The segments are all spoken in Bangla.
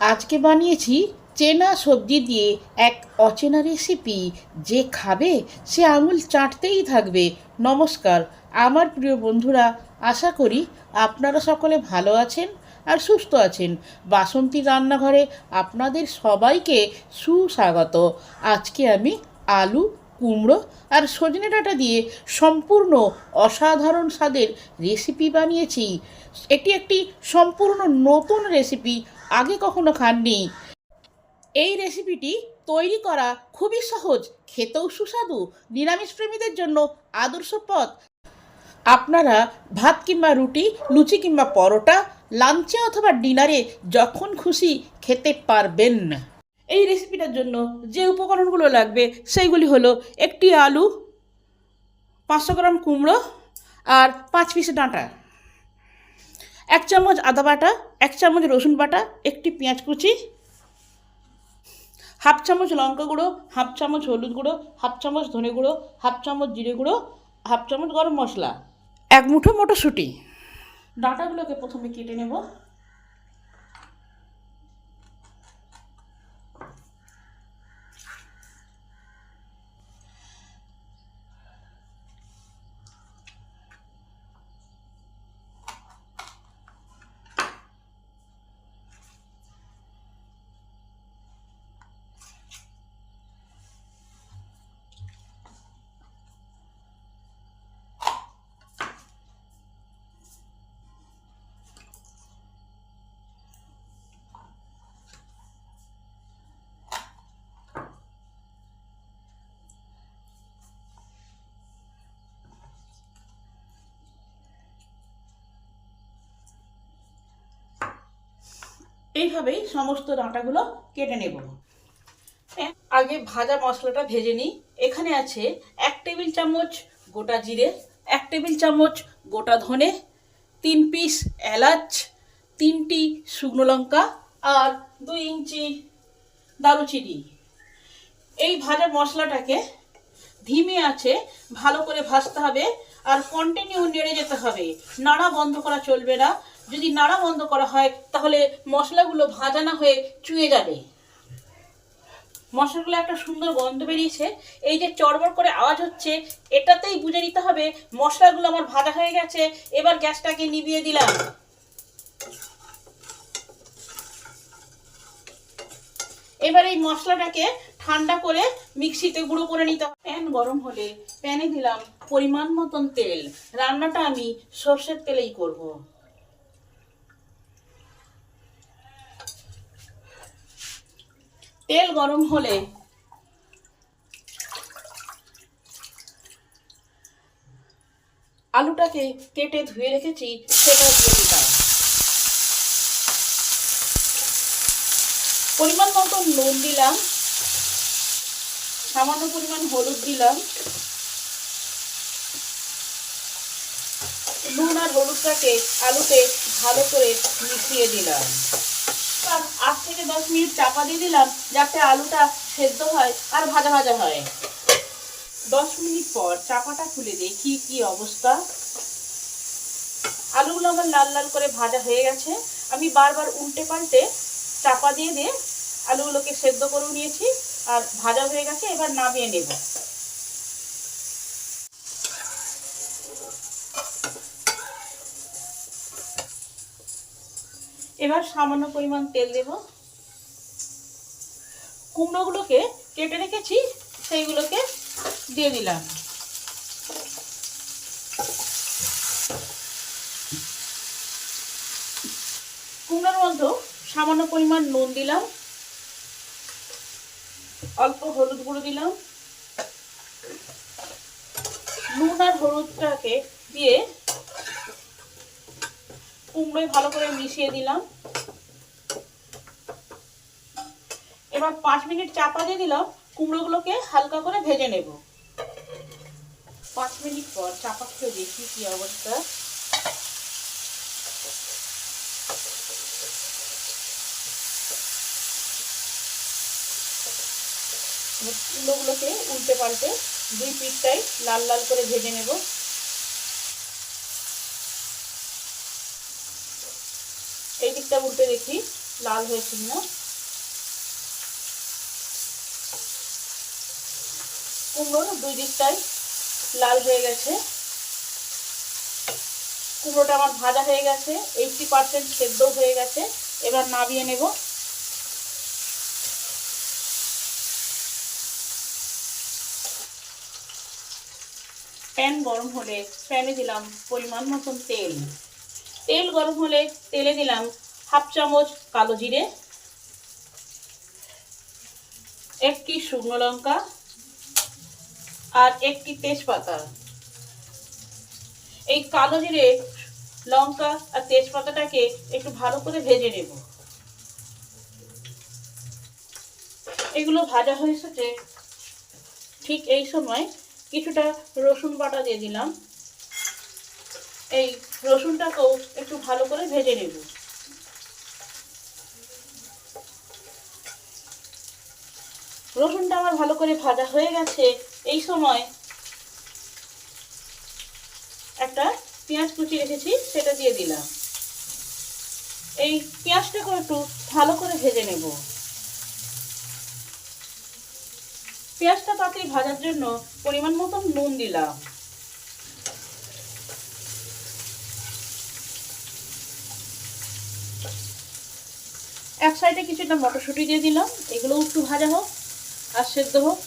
আজকে বানিয়েছি চেনা সবজি দিয়ে এক অচেনা রেসিপি। যে খাবে সে আঙুল চাটতেই থাকবে। নমস্কার আমার প্রিয় বন্ধুরা, আশা করি আপনারা সকলে ভালো আছেন আর সুস্থ আছেন। বাসন্তী রান্নাঘরে আপনাদের সবাইকে সুস্বাগত। আজকে আমি আলু, কুমড়ো আর সজনে ডাঁটা দিয়ে সম্পূর্ণ অসাধারণ স্বাদের রেসিপি বানিয়েছি। এটি একটি সম্পূর্ণ নতুন রেসিপি, আগে কখনো খাননি। এই রেসিপিটি তৈরি করা খুবই সহজ, খেতেও সুস্বাদু, নিরামিষ প্রেমীদের জন্য আদর্শ পথ। আপনারা ভাত কিংবা রুটি, লুচি কিংবা পরোটা, লাঞ্চে অথবা ডিনারে যখন খুশি খেতে পারবেন। এই রেসিপিটার জন্য যে উপকরণগুলো লাগবে সেইগুলি হলো একটি আলু, 500 গ্রাম কুমড়ো আর 5 পিস ডাঁটা, 1 চামচ আদা বাটা, 1 চামচ রসুন বাটা, একটি পেঁয়াজ কুচি, 1/2 চামচ লঙ্কা গুঁড়ো, 1/2 চামচ হলুদ গুঁড়ো, 1/2 চামচ ধনে গুঁড়ো, 1/2 চামচ জিরে গুঁড়ো, 1/2 চামচ গরম মশলা, 1 মুঠো মটরশুঁটি। ডাঁটাগুলোকে প্রথমে কেটে নেব। এইভাবেই সমস্ত ডাঁটাগুলো কেটে নেব। আগে ভাজা মশলাটা ভেজে নিই। এখানে আছে 1 টেবিল চামচ গোটা জিরে, 1 টেবিল চামচ গোটা ধনে, 3 পিস এলাচ, 3টি শুকনো লঙ্কা আর 2 ইঞ্চি দারুচিনি। এই ভাজা মশলাটাকে ধিমে আছে ভালো করে ভাজতে হবে আর কন্টিনিউ নেড়ে যেতে হবে, নাড়া বন্ধ করা চলবে না। যদি নাড়া বন্ধ করা হয় তাহলে মশলাগুলো ভাজা না হয়ে চুয়ে যাবে। মশলাগুলো একটা সুন্দর গন্ধ বেরিয়েছে, এই যে চড়বড় করে আওয়াজ হচ্ছে এটাতেই বুঝে নিতে হবে মশলাগুলো আমার ভাজা হয়ে গেছে। এবার গ্যাসটাকে নিভিয়ে দিলাম। এবার এই মশলাটাকে ঠান্ডা করে মিক্সিতে গুঁড়ো করে নিতে হবে। প্যান গরম হলে প্যানে দিলাম পরিমাণ মতন তেল। রান্নাটা আমি সর্ষের তেলেই করব। তেল গরম হলে আলুটাকে কেটে ধুয়ে রেখেছি সেটা দিয়ে দিলাম। পরিমাণ মতন নুন দিলাম, সামান্য পরিমাণ হলুদ দিলাম। নুন আর হলুদটাকে আলুতে ভালো করে মিশিয়ে দিলাম। 8 থেকে 10 মিনিট চাপা দিয়ে দিলাম যাতে আলুটা সেদ্ধ হয় আর ভাজা ভাজা হয়। 10 মিনিট পর চাপাটা খুলে দেখি কি অবস্থা। আলুগুলো আমার লাল লাল করে ভাজা হয়ে গেছে। আমি বারবার উল্টে পাল্টে চাপা দিয়ে দিয়ে আলুগুলোকে সেদ্ধ করে নিয়েছি আর ভাজা হয়ে গেছে। এবার নামিয়ে নেব। এবার সামান্য পরিমাণ তেল দেব। কুমড়োগুলোকে কেটে রেখেছি সেইগুলোকে দিয়ে দিলাম। কুমড়োর মধ্যে সামান্য পরিমাণ নুন দিলাম, অল্প হলুদ গুঁড়ো দিলাম। নুন আর হলুদটাকে দিয়ে কুমড়োয় ভালো করে মিশিয়ে দিলাম। এবার 5 মিনিট চাপা দিয়ে দিলাম। কুমড়োগুলোকে হালকা করে ভেজে নেব। 5 মিনিট পর চাপা খুলে দেখি কি অবস্থা। কুমড়োগুলোকে উল্টে পাল্টে 2 পিঠটাই লাল লাল করে ভেজে নেব। এই দিকটা উল্টে দেখি। লাল হয়েছে কিনা। কুমড়োর দুই দিকটাই লাল হয়ে গেছে। কুমড়োটা আমার ভাজা হয়ে গেছে, 80% সেদ্ধ হয়ে গেছে। এবার নামিয়ে নেব। প্যান গরম হলে প্যানে দিলাম পরিমাণ মতন তেল। তেল গরম হলে তেলে দিলাম 1/2 চামচ কালো জিরে, 1টি শুকনো লঙ্কা আর 1টি তেজপাতা। এই কালো জিরে, লঙ্কা আর তেজপাতাটাকে একটু ভালো করে ভেজে নেব। এগুলো ভাজা হয়ে এসেছে। ঠিক এই সময় কিছুটা রসুন বাটা দিয়ে দিলাম। এই রসুনটাকেও একটু ভালো করে ভেজে নেব। রসুনটা আমার ভালো করে ভাজা হয়ে গেছে। এই সময় একটা পেঁয়াজ কুচি রেখেছি, সেটা দিয়ে দিলাম। এই পেঁয়াজটাকে একটু ভালো করে ভেজে নেব। পেঁয়াজটা তাড়াতাড়ি ভাজার জন্য পরিমাণ মতন নুন দিলাম। এক সাইডে কিছুটা মটরশুঁটি দিয়ে দিলাম। এগুলো একটু ভাজা হোক আর সেদ্ধ হোক।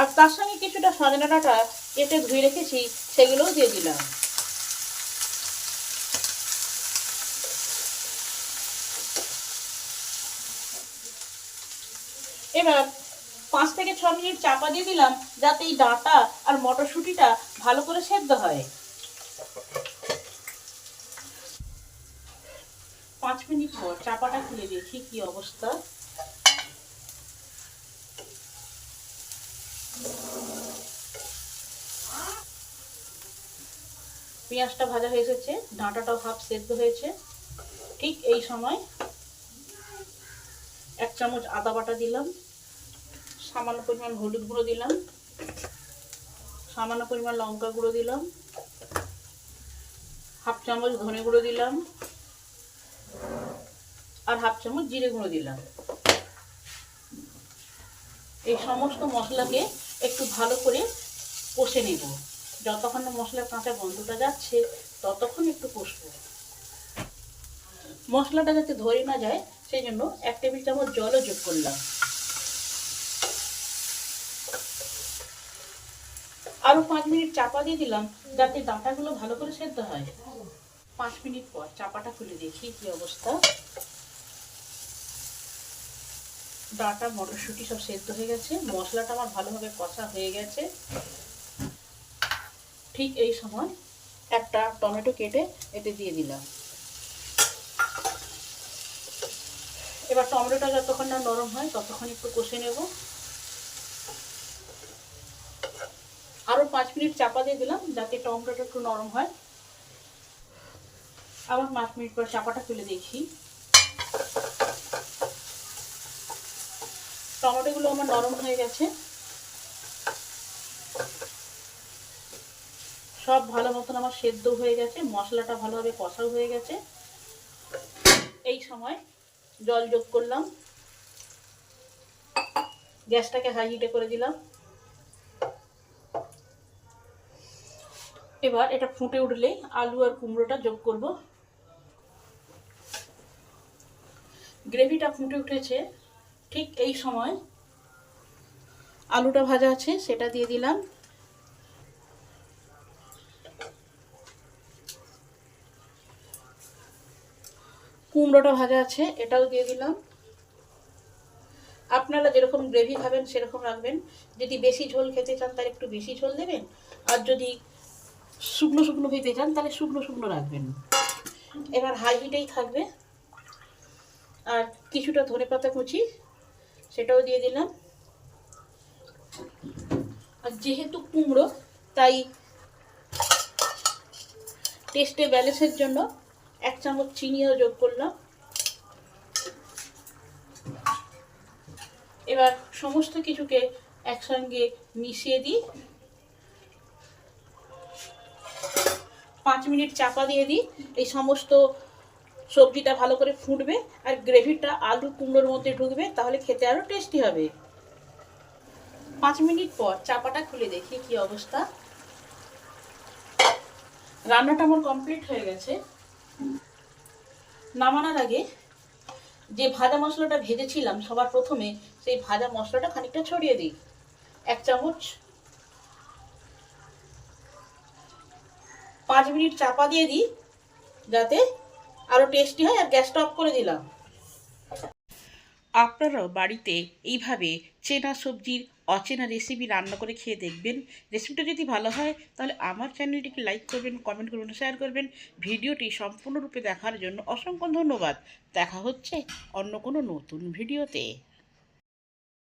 আর তার সঙ্গে কিছুটা সজনা ডাঁটা কেটে ধুয়ে রেখেছি, সেগুলোও দিয়ে দিলাম। এবার 5 থেকে 6 মিনিট চাপা দিয়ে দিলাম, যাতে এই ডাঁটা আর মটরশুঁটিটা ভালো করে সেদ্ধ হয়। 5 মিনিট পর চাপাটা খুলে দেখি কি অবস্থা। পেঁয়াজটা ভাজা হয়ে এসেছে, ডাঁটাটাও হাফ সেদ্ধ হয়েছে। ঠিক এই সময় 1 চামচ আদা বাটা দিলাম, সামান্য পরিমাণ হলুদ গুঁড়ো দিলাম, সামান্য পরিমাণ লঙ্কা গুঁড়ো দিলাম, হাফ চামচ ধনে গুঁড়ো দিলাম আর হাফ চামচ জিরে গুঁড়ো দিলাম। এই সমস্ত মশলাকে একটু ভালো করে কষে নেব। যতক্ষণ না মশলার কাঁচা গন্ধটা যাচ্ছে ততক্ষণ একটু কষবো। মশলাটা যাতে ধরে না যায় সেই জন্য 1 টেবিল চামচ জলও যোগ করলাম। আরো 5 মিনিট চাপা দিয়ে দিলাম, যাতে ডাঁটাগুলো ভালো করে সেদ্ধ হয়। 5 মিনিট পর চাপাটা খুলে দেখি কি অবস্থা। ডাঁটা মটরশুঁটি সব সেদ্ধ হয়ে গেছে, মশলাটা আমার ভালোভাবে কষা হয়ে গেছে। ঠিক এই সময় একটা টমেটো কেটে এতে দিয়ে দিলাম। এবার টমেটোটা যতক্ষণ না নরম হয় ততক্ষণ একটু কষে নেব। আরো 5 মিনিট চাপা দিয়ে দিলাম, যাতে টমেটোটা একটু নরম হয়। আবার 5 মিনিট পর চাপাটা খুলে দেখি। টমেটোগুলো আমার নরম হয়ে গেছে, সব ভালো মতন আমার সেদ্ধ হয়ে গেছে, মশলাটা ভালোভাবে কষাও হয়ে গেছে। এই সময় জল যোগ করলাম, গ্যাসটাকে হাই হিটে করে দিলাম। এবার এটা ফুটে উঠলে আলু আর কুমড়োটা যোগ করব। গ্রেভিটা ফুটে উঠেছে। ঠিক এই সময় আলুটা ভাজা আছে সেটা দিয়ে দিলাম। কুমড়োটা ভাজা আছে এটাও দিয়ে দিলাম। আপনারা যেরকম গ্রেভি খাবেন সেরকম রাখবেন। যদি বেশি ঝোল খেতে চান তাহলে একটু বেশি ঝোল দেবেন, আর যদি শুকনো শুকনো খেতে চান তাহলে শুকনো শুকনো রাখবেন। এবার হাই হিটেই থাকবে। আর কিছুটা ধনেপাতা কুচি সেটাও দিয়ে দিলাম। আর যেহেতু কুমড়ো, তাই টেস্টে ব্যালেন্সের জন্য 1 চামচ চিনিও যোগ করলাম। এবার সমস্ত কিছুকে একসঙ্গে মিশিয়ে দিই। 5 মিনিট চাপা দিয়ে দিই। এই সমস্ত সবজিটা ভালো করে ফুটবে আর গ্রেভিটা আলু কুমড়োর মধ্যে ঢুকবে, তাহলে খেতে আরও টেস্টি হবে। 5 মিনিট পর চাপাটা খুলে দেখি কি অবস্থা। রান্নাটা আমার কমপ্লিট হয়ে গেছে। নামানোর আগে যে ভাজা মশলাটা ভেজেছিলাম সবার প্রথমে, সেই ভাজা মশলাটা খানিকটা ছড়িয়ে দিই, 1 চামচ। 5 মিনিট চাপা দিয়ে দিই যাতে আরও টেস্টি হয়, আর গ্যাসটা অফ করে দিলাম। আপনারাও বাড়িতে এইভাবে চেনা সবজির অচেনা রেসিপি রান্না করে খেয়ে দেখবেন। রেসিপিটা যদি ভালো হয় তাহলে আমার চ্যানেলটিকে লাইক করবেন, কমেন্ট করবেন, শেয়ার করবেন। ভিডিওটি সম্পূর্ণরূপে দেখার জন্য অসংখ্য ধন্যবাদ। দেখা হচ্ছে অন্য কোনো নতুন ভিডিওতে।